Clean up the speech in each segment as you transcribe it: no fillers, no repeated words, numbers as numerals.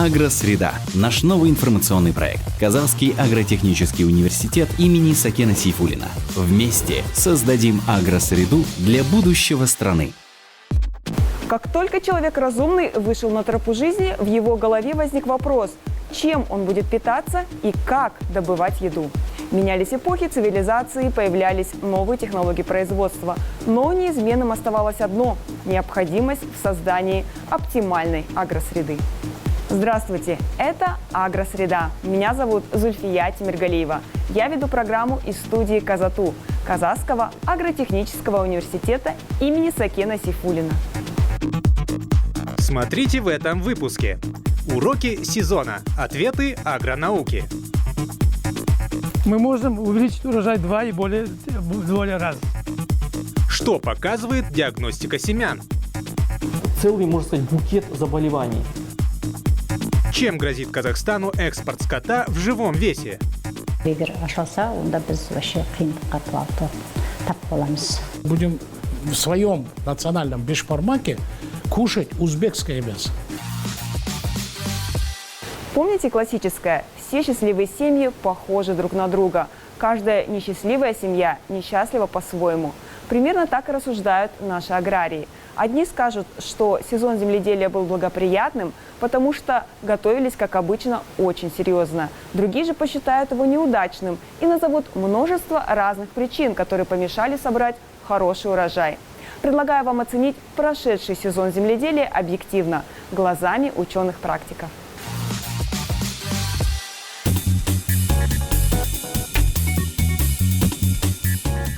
Агросреда – наш новый информационный проект. Казахский агротехнический университет имени Сакена Сейфуллина. Вместе создадим агросреду для будущего страны. Как только человек разумный вышел на тропу жизни, в его голове возник вопрос, чем он будет питаться и как добывать еду. Менялись эпохи цивилизации, появлялись новые технологии производства. Но неизменным оставалось одно – необходимость в создании оптимальной агросреды. Здравствуйте, это «Агросреда». Меня зовут Зульфия Тимиргалиева. Я веду программу из студии «Казату» Казахского агротехнического университета имени Сакена Сейфуллина. Смотрите в этом выпуске. Уроки сезона. Ответы агронауки. Мы можем увеличить урожай 2 и более раз. Что показывает диагностика семян? Целый, можно сказать, букет заболеваний. Чем грозит Казахстану экспорт скота в живом весе? Будем в своем национальном бешбармаке кушать узбекское мясо. Помните классическое «все счастливые семьи похожи друг на друга». Каждая несчастливая семья несчастлива по-своему. Примерно так и рассуждают наши аграрии. Одни скажут, что сезон земледелия был благоприятным, потому что готовились, как обычно, очень серьезно. Другие же посчитают его неудачным и назовут множество разных причин, которые помешали собрать хороший урожай. Предлагаю вам оценить прошедший сезон земледелия объективно, глазами ученых-практиков.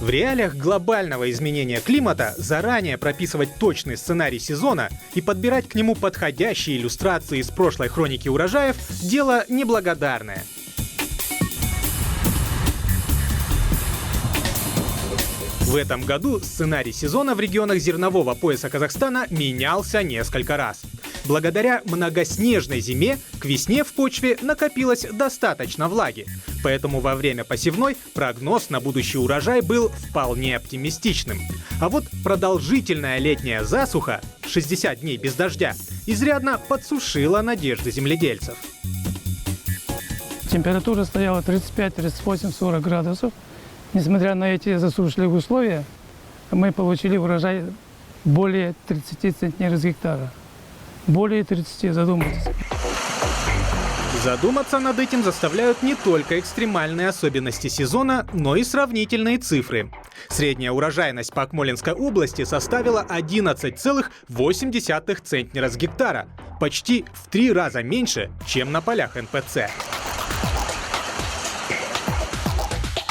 В реалиях глобального изменения климата заранее прописывать точный сценарий сезона и подбирать к нему подходящие иллюстрации из прошлой хроники урожаев – дело неблагодарное. В этом году сценарий сезона в регионах зернового пояса Казахстана менялся несколько раз. Благодаря многоснежной зиме к весне в почве накопилось достаточно влаги. Поэтому во время посевной прогноз на будущий урожай был вполне оптимистичным. А вот продолжительная летняя засуха, 60 дней без дождя, изрядно подсушила надежды земледельцев. Температура стояла 35, 38, 40 градусов. Несмотря на эти засушливые условия, мы получили урожай более 30 центнеров с гектара. Более 30, задумайтесь. Задуматься над этим заставляют не только экстремальные особенности сезона, но и сравнительные цифры. Средняя урожайность по Акмолинской области составила 11,8 центнера с гектара, почти в 3 раза меньше, чем на полях НПЦ.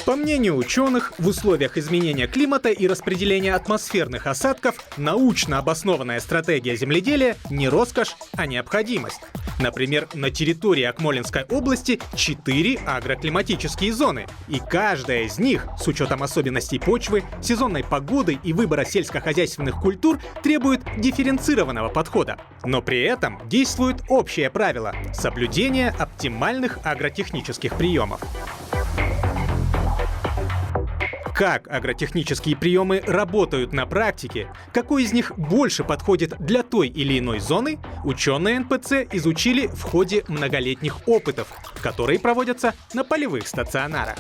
По мнению ученых, в условиях изменения климата и распределения атмосферных осадков научно обоснованная стратегия земледелия не роскошь, а необходимость. Например, на территории Акмолинской области 4 агроклиматические зоны, и каждая из них, с учетом особенностей почвы, сезонной погоды и выбора сельскохозяйственных культур, требует дифференцированного подхода. Но при этом действует общее правило – соблюдение оптимальных агротехнических приемов. Как агротехнические приемы работают на практике, какой из них больше подходит для той или иной зоны, ученые НПЦ изучили в ходе многолетних опытов, которые проводятся на полевых стационарах.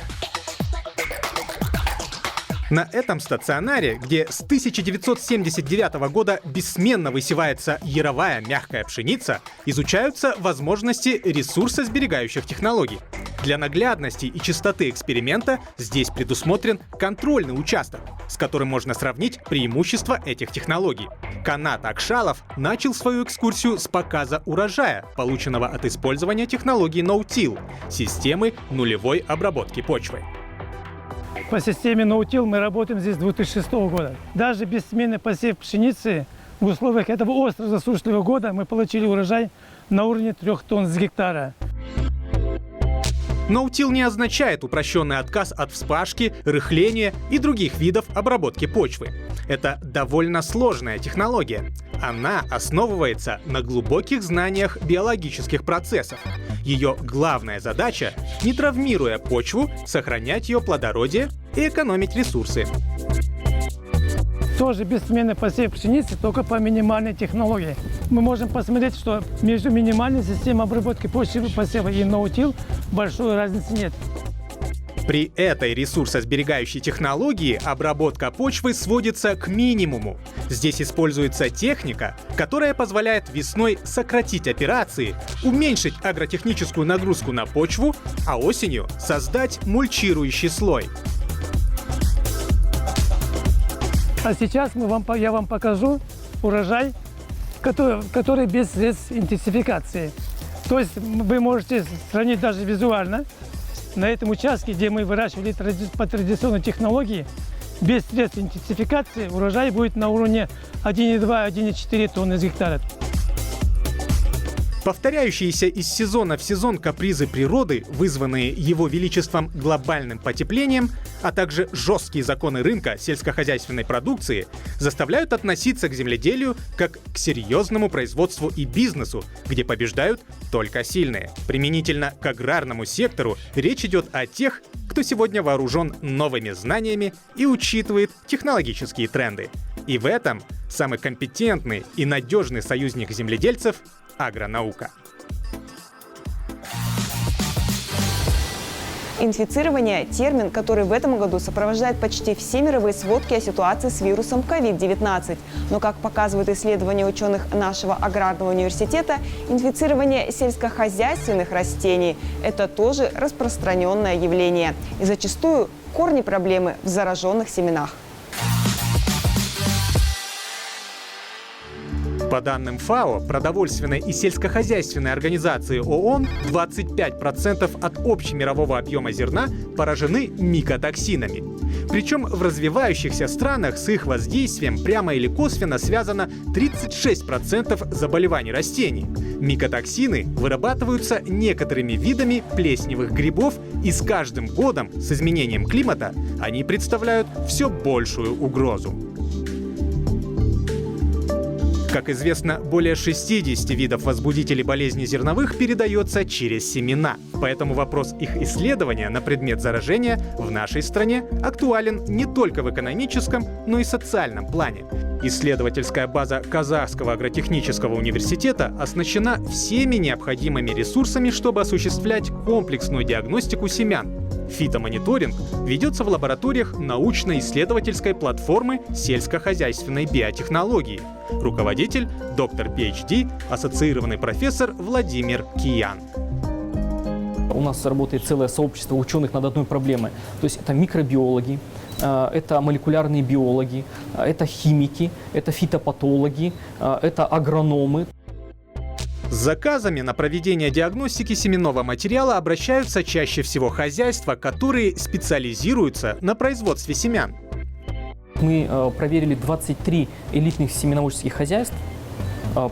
На этом стационаре, где с 1979 года бессменно высевается яровая мягкая пшеница, изучаются возможности ресурсосберегающих технологий. Для наглядности и чистоты эксперимента здесь предусмотрен контрольный участок, с которым можно сравнить преимущества этих технологий. Канат Акшалов начал свою экскурсию с показа урожая, полученного от использования технологии No-Till – системы нулевой обработки почвы. По системе No-Till мы работаем здесь с 2006 года. Даже бессменный посев пшеницы в условиях этого остро засушливого года мы получили урожай на уровне 3 тонн с гектара. No-Till не означает упрощенный отказ от вспашки, рыхления и других видов обработки почвы. Это довольно сложная технология. Она основывается на глубоких знаниях биологических процессов. Ее главная задача – не травмируя почву, сохранять ее плодородие и экономить ресурсы. Тоже бессменный посев пшеницы, только по минимальной технологии. мы можем посмотреть, что между минимальной системой обработки почвы посева и ноутил большой разницы нет. При этой ресурсосберегающей технологии обработка почвы сводится к минимуму. Здесь используется техника, которая позволяет весной сократить операции, уменьшить агротехническую нагрузку на почву, а осенью создать мульчирующий слой. А сейчас я вам покажу урожай, который без средств интенсификации. То есть вы можете сравнить даже визуально. На этом участке, где мы выращивали по традиционной технологии, без средств интенсификации урожай будет на уровне 1,2-1,4 тонны с гектара. Повторяющиеся из сезона в сезон капризы природы, вызванные его величеством глобальным потеплением, а также жесткие законы рынка сельскохозяйственной продукции, заставляют относиться к земледелию как к серьезному производству и бизнесу, где побеждают только сильные. Применительно к аграрному сектору речь идет о тех, кто сегодня вооружен новыми знаниями и учитывает технологические тренды. И в этом самый компетентный и надежный союзник земледельцев — агронаука. Инфицирование – термин, который в этом году сопровождает почти все мировые сводки о ситуации с вирусом COVID-19. Но, как показывают исследования ученых нашего аграрного университета, инфицирование сельскохозяйственных растений – это тоже распространенное явление. И зачастую корни проблемы в зараженных семенах. По данным ФАО, продовольственной и сельскохозяйственной организации ООН, 25% от общемирового объема зерна поражены микотоксинами. Причем в развивающихся странах с их воздействием прямо или косвенно связано 36% заболеваний растений. Микотоксины вырабатываются некоторыми видами плесневых грибов, и с каждым годом с изменением климата они представляют все большую угрозу. Как известно, более 60 видов возбудителей болезни зерновых передается через семена. Поэтому вопрос их исследования на предмет заражения в нашей стране актуален не только в экономическом, но и социальном плане. Исследовательская база Казахского агротехнического университета оснащена всеми необходимыми ресурсами, чтобы осуществлять комплексную диагностику семян. Фитомониторинг ведется в лабораториях научно-исследовательской платформы сельскохозяйственной биотехнологии. Руководитель – доктор PhD, ассоциированный профессор Владимир Киян. У нас работает целое сообщество ученых над одной проблемой. То есть это микробиологи, это молекулярные биологи, это химики, это фитопатологи, это агрономы. С заказами на проведение диагностики семенного материала обращаются чаще всего хозяйства, которые специализируются на производстве семян. Мы проверили 23 элитных семеноводческих хозяйств,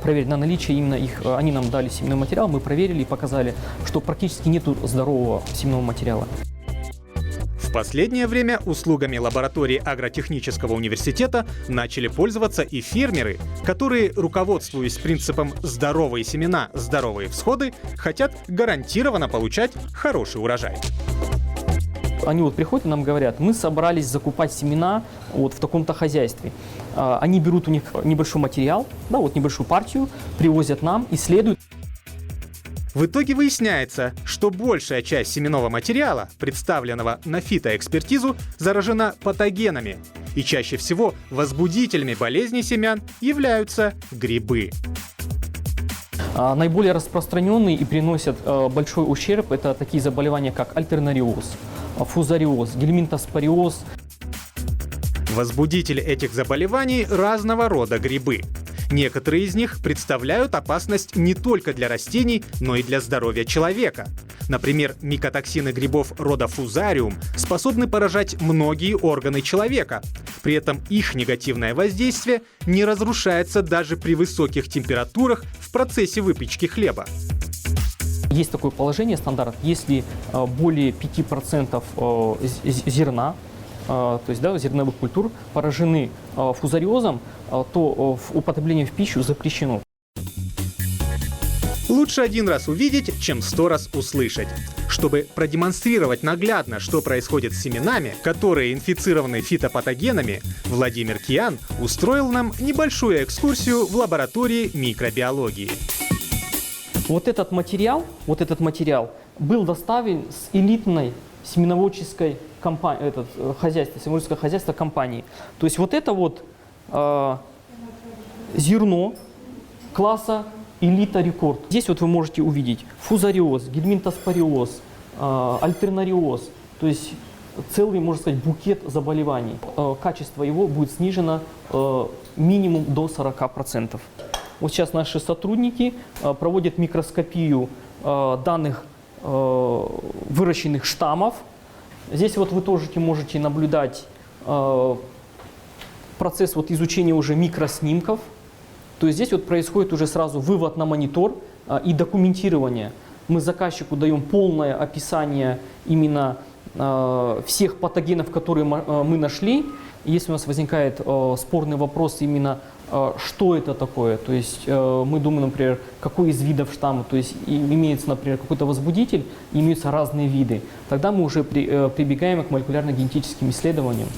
проверили на наличие именно их, они нам дали семенной материал, мы проверили и показали, что практически нету здорового семенного материала. В последнее время услугами лаборатории агротехнического университета начали пользоваться и фермеры, которые, руководствуясь принципом «здоровые семена, здоровые всходы», хотят гарантированно получать хороший урожай. Они вот приходят и нам говорят: мы собрались закупать семена вот в таком-то хозяйстве. Они берут у них небольшой материал, да, вот небольшую партию, привозят нам, исследуют. В итоге выясняется, что большая часть семенного материала, представленного на фитоэкспертизу, заражена патогенами. И чаще всего возбудителями болезни семян являются грибы. Наиболее распространенные и приносят большой ущерб — это такие заболевания, как альтернариоз, фузариоз, гельминтоспориоз. Возбудители этих заболеваний — разного рода грибы. Некоторые из них представляют опасность не только для растений, но и для здоровья человека. Например, микотоксины грибов рода фузариум способны поражать многие органы человека. При этом их негативное воздействие не разрушается даже при высоких температурах в процессе выпечки хлеба. Есть такое положение, стандарт: если более 5% зерна, то есть да, зерновых культур поражены фузариозом, то употребление в пищу запрещено. Лучше один раз увидеть, чем 100 раз услышать. Чтобы продемонстрировать наглядно, что происходит с семенами, которые инфицированы фитопатогенами, Владимир Киян устроил нам небольшую экскурсию в лаборатории микробиологии. Вот этот материал был доставлен с элитной семеноводческой хозяйства компании. То есть вот это вот зерно класса элита рекорд. Здесь вот вы можете увидеть фузариоз, гельминтоспориоз, альтернариоз, то есть целый, можно сказать, букет заболеваний. Качество его будет снижено минимум до 40%. Вот сейчас наши сотрудники проводят микроскопию данных выращенных штаммов. Здесь вот вы тоже можете наблюдать процесс вот изучения уже микроснимков. То есть здесь вот происходит уже сразу вывод на монитор и документирование. Мы заказчику даем полное описание именно всех патогенов, которые мы нашли. Если у нас возникает спорный вопрос именно, что это такое, то есть мы думаем, например, какой из видов штамма, то есть имеется, например, какой-то возбудитель, имеются разные виды, тогда мы уже прибегаем к молекулярно-генетическим исследованиям.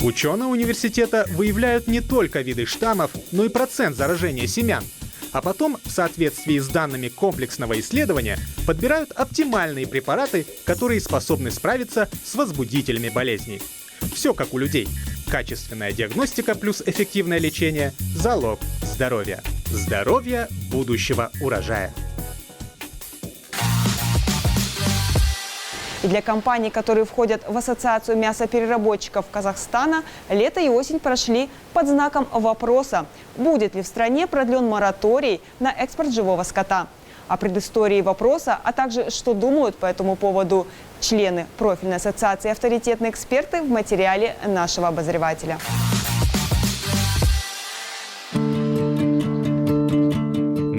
Ученые университета выявляют не только виды штаммов, но и процент заражения семян. А потом, в соответствии с данными комплексного исследования, подбирают оптимальные препараты, которые способны справиться с возбудителями болезней. Все как у людей. Качественная диагностика плюс эффективное лечение – залог здоровья. Здоровья будущего урожая. И для компаний, которые входят в Ассоциацию мясопереработчиков Казахстана, лето и осень прошли под знаком вопроса, будет ли в стране продлен мораторий на экспорт живого скота. О предыстории вопроса, а также что думают по этому поводу члены профильной ассоциации и авторитетные эксперты в материале нашего обозревателя.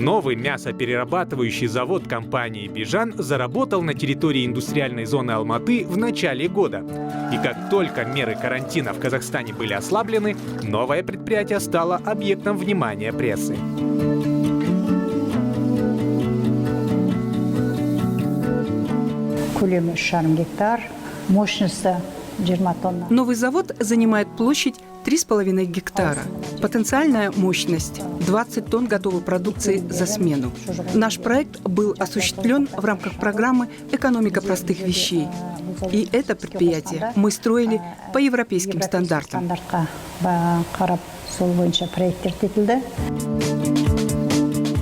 Новый мясоперерабатывающий завод компании «Бижан» заработал на территории индустриальной зоны Алматы в начале года. И как только меры карантина в Казахстане были ослаблены, новое предприятие стало объектом внимания прессы. Көлемі 3,5 гектар, мощности 20 тонн. Новый завод занимает площадь 3,5 гектара. Потенциальная мощность – 20 тонн готовой продукции за смену. Наш проект был осуществлен в рамках программы «Экономика простых вещей». И это предприятие мы строили по европейским стандартам.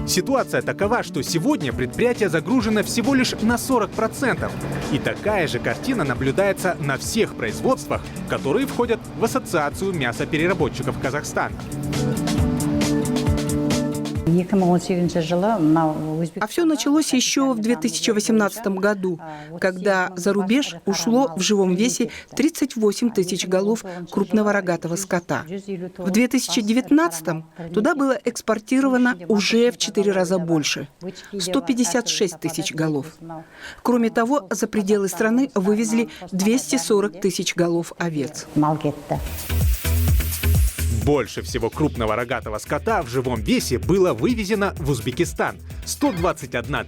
Ситуация такова, что сегодня предприятие загружено всего лишь на 40%. И такая же картина наблюдается на всех производствах, которые входят в Ассоциацию мясопереработчиков Казахстана. А все началось еще в 2018 году, когда за рубеж ушло в живом весе 38 тысяч голов крупного рогатого скота. В 2019 туда было экспортировано уже в 4 раза больше – 156 тысяч голов. Кроме того, за пределы страны вывезли 240 тысяч голов овец. Больше всего крупного рогатого скота в живом весе было вывезено в Узбекистан – 121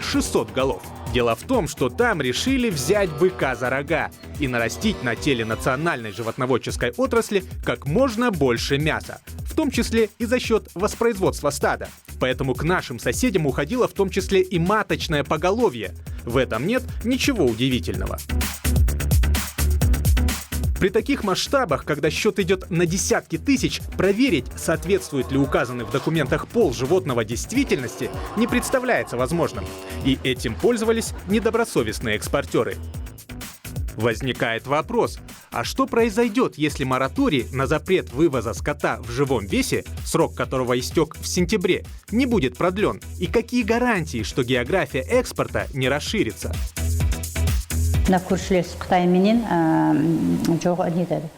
600 голов. Дело в том, что там решили взять быка за рога и нарастить на теле национальной животноводческой отрасли как можно больше мяса, в том числе и за счет воспроизводства стада. Поэтому к нашим соседям уходило в том числе и маточное поголовье. В этом нет ничего удивительного. При таких масштабах, когда счет идет на десятки тысяч, проверить, соответствует ли указанный в документах пол животного действительности, не представляется возможным. И этим пользовались недобросовестные экспортеры. Возникает вопрос, а что произойдет, если мораторий на запрет вывоза скота в живом весе, срок которого истек в сентябре, не будет продлен? И какие гарантии, что география экспорта не расширится?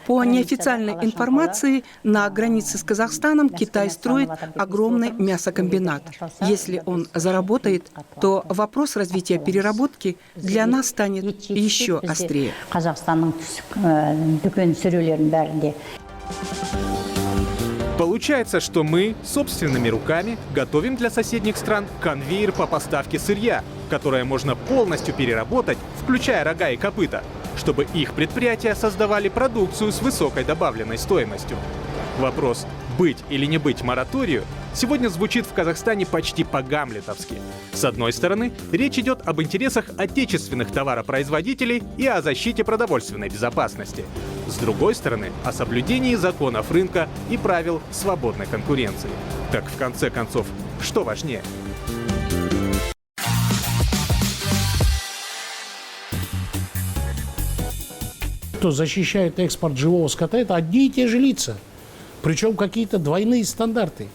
По неофициальной информации, на границе с Казахстаном Китай строит огромный мясокомбинат. Если он заработает, то вопрос развития переработки для нас станет еще острее. Получается, что мы собственными руками готовим для соседних стран конвейер по поставке сырья, которое можно полностью переработать, включая рога и копыта, чтобы их предприятия создавали продукцию с высокой добавленной стоимостью. Вопрос «быть или не быть мораторию» сегодня звучит в Казахстане почти по-гамлетовски. С одной стороны, речь идет об интересах отечественных товаропроизводителей и о защите продовольственной безопасности. С другой стороны, о соблюдении законов рынка и правил свободной конкуренции. Так в конце концов, что важнее? Кто защищает экспорт живого скота, это одни и те же лица. Причем какие-то двойные стандарты.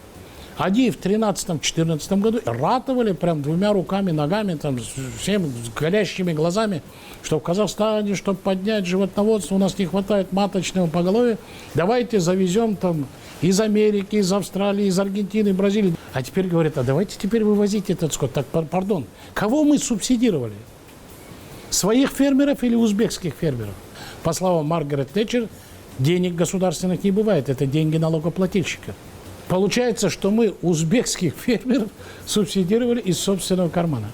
Они в 2013-2014 году ратовали прям двумя руками, ногами, там, всем горящими глазами, что в Казахстане, чтобы поднять животноводство, у нас не хватает маточного поголовья, давайте завезем там из Америки, из Австралии, из Аргентины, Бразилии. А теперь говорят, а давайте теперь вывозить этот скот. Так, пардон, кого мы субсидировали? Своих фермеров или узбекских фермеров? По словам Маргарет Тэтчер, денег государственных не бывает, это деньги налогоплательщика. Получается, что мы узбекских фермеров субсидировали из собственного кармана.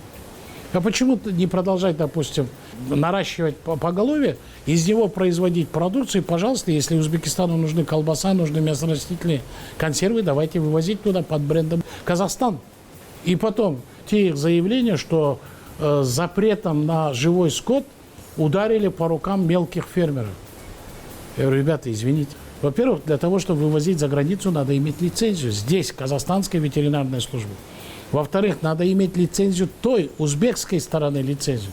А почему не продолжать, допустим, наращивать поголовье, из него производить продукцию, и, пожалуйста, если Узбекистану нужны колбаса, нужны мясорастительные консервы, давайте вывозить туда под брендом «Казахстан». И потом те их заявления, что запретом на живой скот ударили по рукам мелких фермеров. Я говорю, ребята, извините. Во-первых, для того, чтобы вывозить за границу, надо иметь лицензию. Здесь казахстанская ветеринарная служба. Во-вторых, надо иметь лицензию той узбекской стороны лицензию.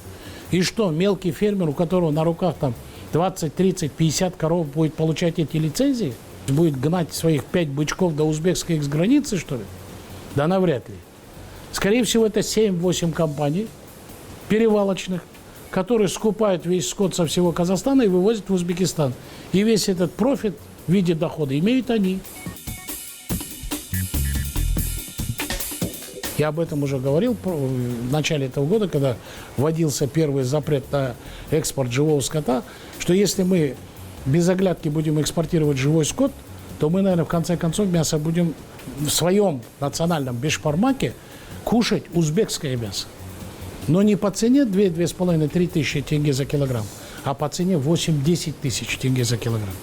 И что, мелкий фермер, у которого на руках там 20, 30, 50 коров будет получать эти лицензии? Будет гнать своих 5 бычков до узбекской границы, что ли? Да навряд ли. Скорее всего, это 7-8 компаний перевалочных, которые скупают весь скот со всего Казахстана и вывозят в Узбекистан. И весь этот профит в виде дохода имеют они. Я об этом уже говорил в начале этого года, когда вводился первый запрет на экспорт живого скота, что если мы без оглядки будем экспортировать живой скот, то мы, наверное, в конце концов мясо будем в своем национальном бешбармаке кушать узбекское мясо. Но не по цене 2-2,5-3 тысячи тенге за килограмм, а по цене 8-10 тысяч тенге за килограмм.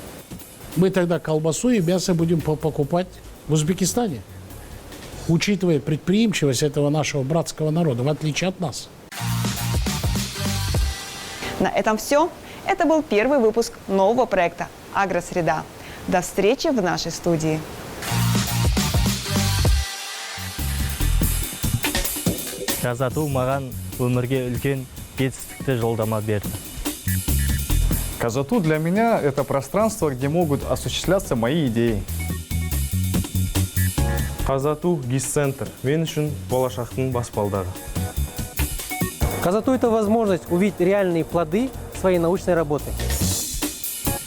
Мы тогда колбасу и мясо будем покупать в Узбекистане, учитывая предприимчивость этого нашего братского народа, в отличие от нас. На этом все. Это был первый выпуск нового проекта «Агросреда». До встречи в нашей студии. Жазату маған өмірге үлкен жетістікті жолдама берді. Казату для меня – это пространство, где могут осуществляться мои идеи. Казату гис-центр мен үшін болашақтың баспалдағы. Казату – это возможность увидеть реальные плоды своей научной работы.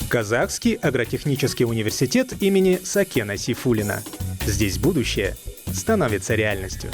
Казахский агротехнический университет имени Сакена Сейфуллина. Здесь будущее становится реальностью.